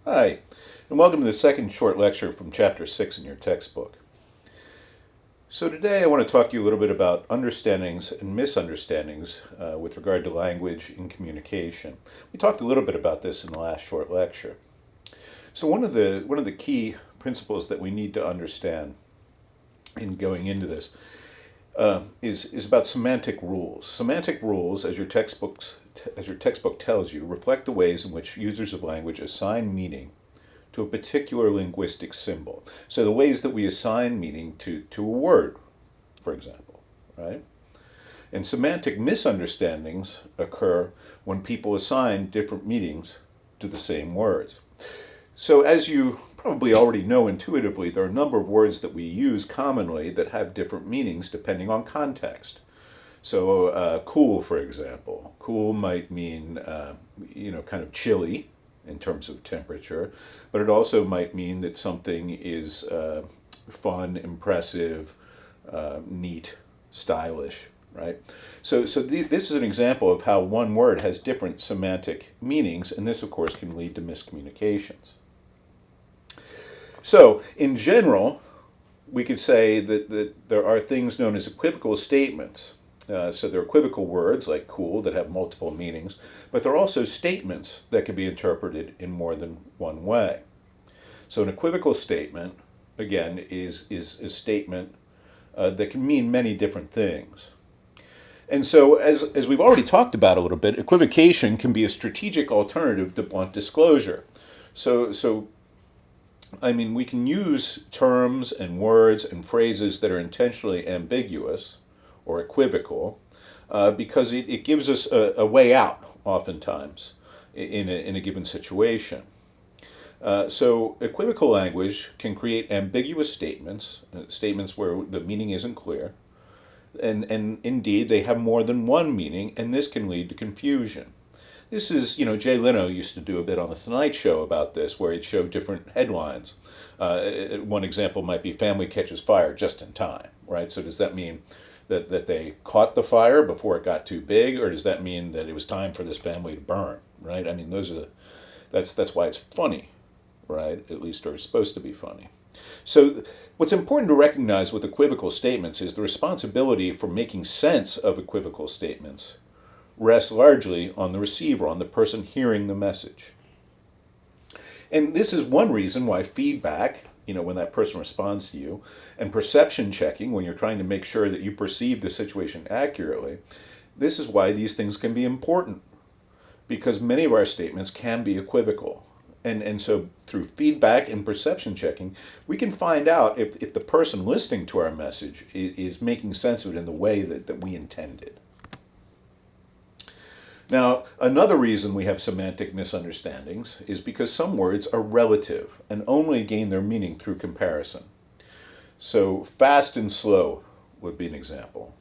Hi, and welcome to the second short lecture from Chapter 6 in your textbook. So today I want to talk to you a little bit about understandings and misunderstandings with regard to language and communication. We talked a little bit about this in the last short lecture. So one of the key principles that we need to understand in going into this is about semantic rules. Semantic rules, as your textbook tells you, reflect the ways in which users of language assign meaning to a particular linguistic symbol. So the ways that we assign meaning to a word, for example, right? And semantic misunderstandings occur when people assign different meanings to the same words. So as you probably already know intuitively, there are a number of words that we use commonly that have different meanings depending on context. So cool, for example. Cool might mean, kind of chilly in terms of temperature, but it also might mean that something is fun, impressive, neat, stylish, right? This is an example of how one word has different semantic meanings, and this, of course, can lead to miscommunications. So, in general, we could say that there are things known as equivocal statements. So there are equivocal words like cool that have multiple meanings, but there are also statements that can be interpreted in more than one way. So an equivocal statement, again, is a statement that can mean many different things. And so, as we've already talked about a little bit, equivocation can be a strategic alternative to blunt disclosure. We can use terms and words and phrases that are intentionally ambiguous or equivocal, because it gives us a way out, oftentimes, in a given situation. So equivocal language can create ambiguous statements, statements where the meaning isn't clear, and indeed they have more than one meaning, and this can lead to confusion. This is, Jay Leno used to do a bit on The Tonight Show about this, where he'd show different headlines. One example might be "Family catches fire just in time," right? So does that mean that they caught the fire before it got too big, or does that mean that it was time for this family to burn, right? I mean, that's why it's funny, right? At least, or it's supposed to be funny. So what's important to recognize with equivocal statements is the responsibility for making sense of equivocal statements rests largely on the receiver, on the person hearing the message. And this is one reason why feedback, when that person responds to you, and perception checking, when you're trying to make sure that you perceive the situation accurately, this is why these things can be important, because many of our statements can be equivocal. And so through feedback and perception checking, we can find out if the person listening to our message is making sense of it in the way that we intended. Now, another reason we have semantic misunderstandings is because some words are relative and only gain their meaning through comparison. So, fast and slow would be an example.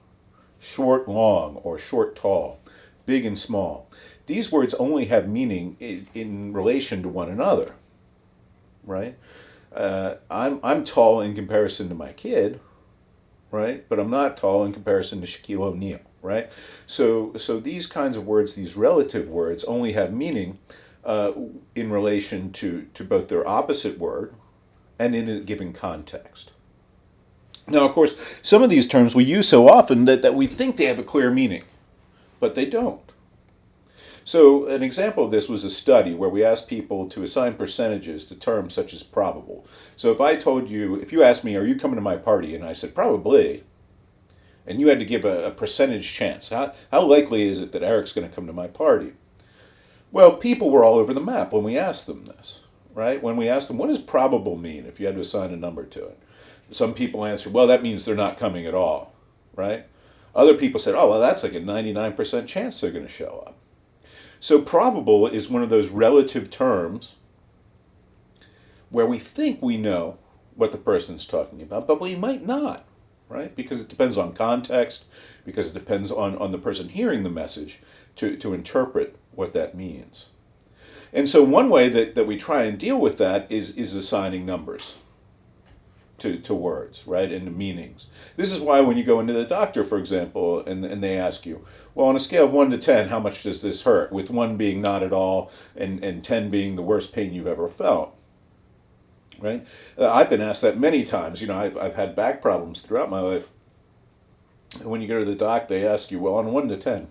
Short, long, or short, tall, big and small. These words only have meaning in relation to one another, right? I'm tall in comparison to my kid, right? But I'm not tall in comparison to Shaquille O'Neal, right? So these kinds of words, these relative words, only have meaning in relation to both their opposite word and in a given context. Now, of course, some of these terms we use so often that we think they have a clear meaning, but they don't. So an example of this was a study where we asked people to assign percentages to terms such as probable. So if you asked me, are you coming to my party? And I said, probably. And you had to give a percentage chance. How likely is it that Erik's going to come to my party? Well, people were all over the map when we asked them this, right? When we asked them, what does probable mean if you had to assign a number to it? Some people answered, well, that means they're not coming at all, right? Other people said, oh, well, that's like a 99% chance they're going to show up. So probable is one of those relative terms where we think we know what the person's talking about, but we might not, right? Because it depends on context, because it depends on the person hearing the message to interpret what that means. And so one way that we try and deal with that is assigning numbers, to words, right, and to meanings. This is why when you go into the doctor, for example, and they ask you, well, on a scale of 1 to 10, how much does this hurt? With 1 being not at all, and 10 being the worst pain you've ever felt, right? I've been asked that many times. I've had back problems throughout my life. And when you go to the doc, they ask you, well, on 1 to 10.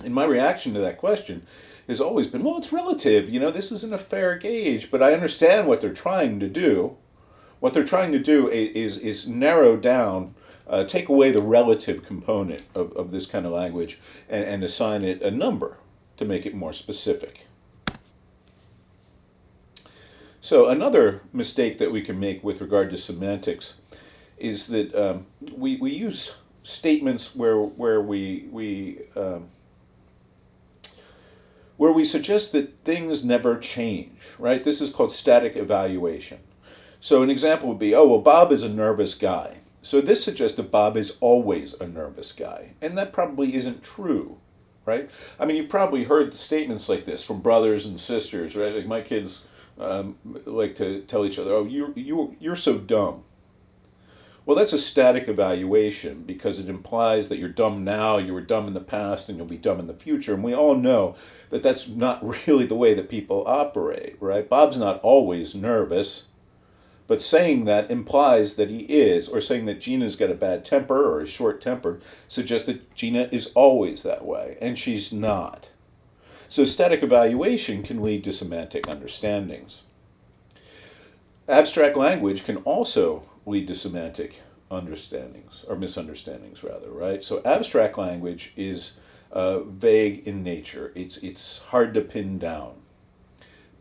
And my reaction to that question has always been, well, it's relative. This isn't a fair gauge, but I understand what they're trying to do. What they're trying to do is narrow down, take away the relative component of this kind of language and assign it a number to make it more specific. So another mistake that we can make with regard to semantics is that we use statements where we suggest that things never change, right? This is called static evaluation. So an example would be, oh, well, Bob is a nervous guy. So this suggests that Bob is always a nervous guy. And that probably isn't true, right? I mean, you've probably heard statements like this from brothers and sisters, right? Like my kids like to tell each other, oh, you're so dumb. Well, that's a static evaluation because it implies that you're dumb now, you were dumb in the past, and you'll be dumb in the future. And we all know that that's not really the way that people operate, right? Bob's not always nervous, but saying that implies that he is, or saying that Gina's got a bad temper or is short-tempered suggests that Gina is always that way, and she's not. So static evaluation can lead to semantic understandings. Abstract language can also lead to semantic understandings, or misunderstandings rather, right? So abstract language is vague in nature. It's hard to pin down.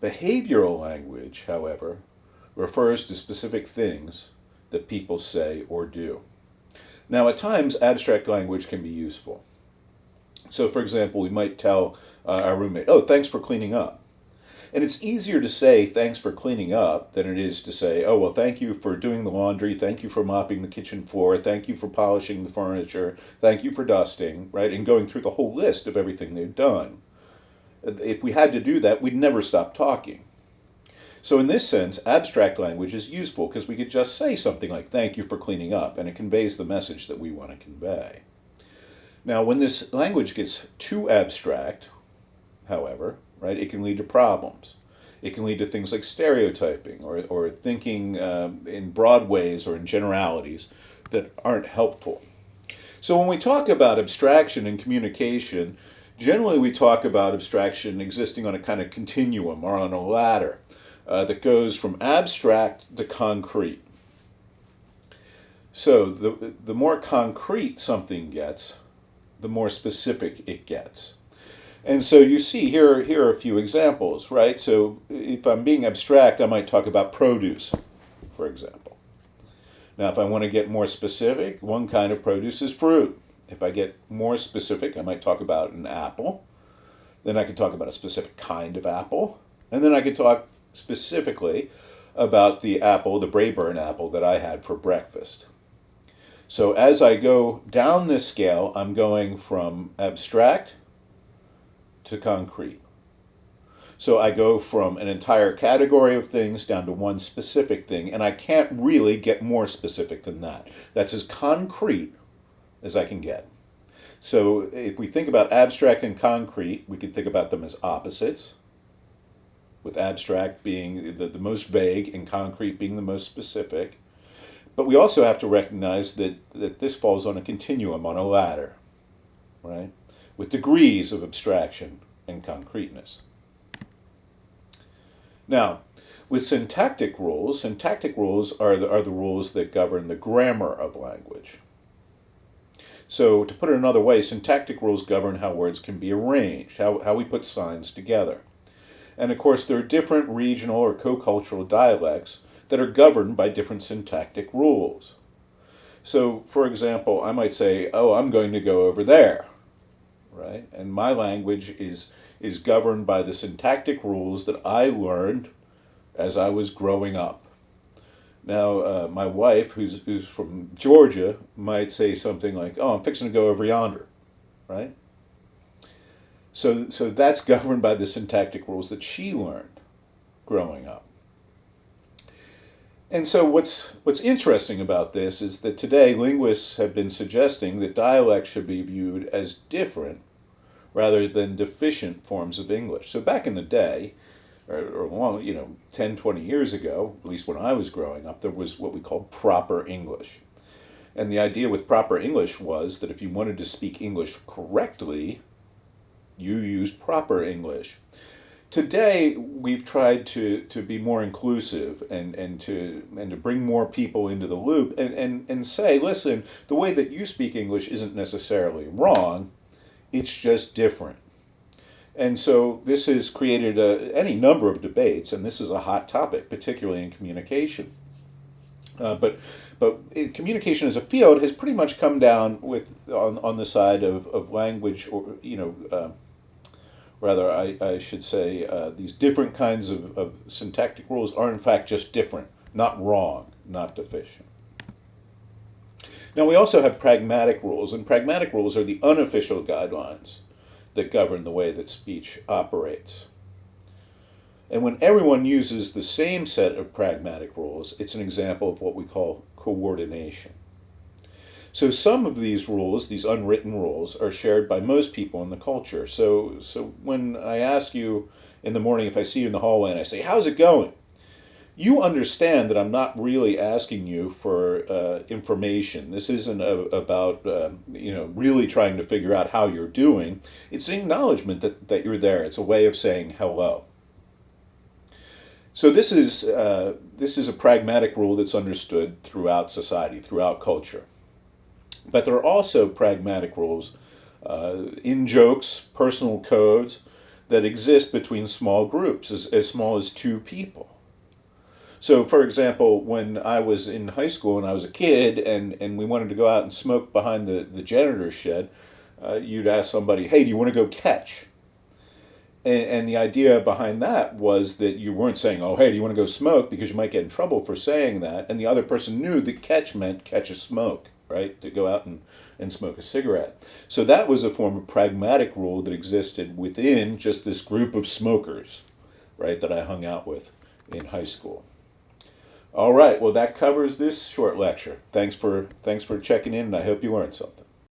Behavioral language, however, refers to specific things that people say or do. Now, at times, abstract language can be useful. So, for example, we might tell our roommate, oh, thanks for cleaning up. And it's easier to say thanks for cleaning up than it is to say, oh, well, thank you for doing the laundry, thank you for mopping the kitchen floor, thank you for polishing the furniture, thank you for dusting, right? And going through the whole list of everything they've done. If we had to do that, we'd never stop talking. So in this sense, abstract language is useful because we could just say something like, thank you for cleaning up, and it conveys the message that we want to convey. Now, when this language gets too abstract, however, right, it can lead to problems. It can lead to things like stereotyping or thinking in broad ways or in generalities that aren't helpful. So when we talk about abstraction in communication, generally we talk about abstraction existing on a kind of continuum or on a ladder that goes from abstract to concrete. So the more concrete something gets, the more specific it gets. And so you see here are a few examples, right? So if I'm being abstract, I might talk about produce, for example. Now, if I want to get more specific, one kind of produce is fruit. If I get more specific, I might talk about an apple. Then I could talk about a specific kind of apple. And then I could talk specifically about the apple, the Braeburn apple that I had for breakfast. So as I go down this scale, I'm going from abstract to concrete. So I go from an entire category of things down to one specific thing, and I can't really get more specific than that. That's as concrete as I can get. So if we think about abstract and concrete, we can think about them as opposites, with abstract being the most vague and concrete being the most specific. But we also have to recognize that this falls on a continuum, on a ladder, right? With degrees of abstraction and concreteness. Now, with syntactic rules are the rules that govern the grammar of language. So to put it another way, syntactic rules govern how words can be arranged, how we put signs together. And of course, there are different regional or co-cultural dialects that are governed by different syntactic rules. So, for example, I might say, oh, I'm going to go over there, right? And my language is governed by the syntactic rules that I learned as I was growing up. Now, my wife, who's from Georgia, might say something like, oh, I'm fixing to go over yonder, right? So that's governed by the syntactic rules that she learned growing up. And so what's interesting about this is that today linguists have been suggesting that dialects should be viewed as different rather than deficient forms of English. So back in the day, or long, 10, 20 years ago, at least when I was growing up, there was what we called proper English. And the idea with proper English was that if you wanted to speak English correctly, you used proper English. Today, we've tried to be more inclusive and to bring more people into the loop and say, listen, the way that you speak English isn't necessarily wrong, it's just different. And so this has created any number of debates, and this is a hot topic, particularly in communication. But communication as a field has pretty much come down on the side of language, or rather, I should say, these different kinds of syntactic rules are in fact just different, not wrong, not deficient. Now we also have pragmatic rules, and pragmatic rules are the unofficial guidelines that govern the way that speech operates. And when everyone uses the same set of pragmatic rules, it's an example of what we call coordination. So some of these rules, these unwritten rules, are shared by most people in the culture. So when I ask you in the morning, if I see you in the hallway and I say, how's it going? You understand that I'm not really asking you for information. This isn't about really trying to figure out how you're doing. It's an acknowledgement that you're there. It's a way of saying hello. So this is a pragmatic rule that's understood throughout society, throughout culture. But there are also pragmatic rules, in jokes, personal codes, that exist between small groups, as small as two people. So, for example, when I was in high school and I was a kid and we wanted to go out and smoke behind the janitor's shed, you'd ask somebody, hey, do you want to go catch? And the idea behind that was that you weren't saying, oh, hey, do you want to go smoke? Because you might get in trouble for saying that. And the other person knew that catch meant catch a smoke, right? To go out and smoke a cigarette. So that was a form of pragmatic rule that existed within just this group of smokers, right, that I hung out with in high school. All right, well, that covers this short lecture. Thanks for checking in, and I hope you learned something.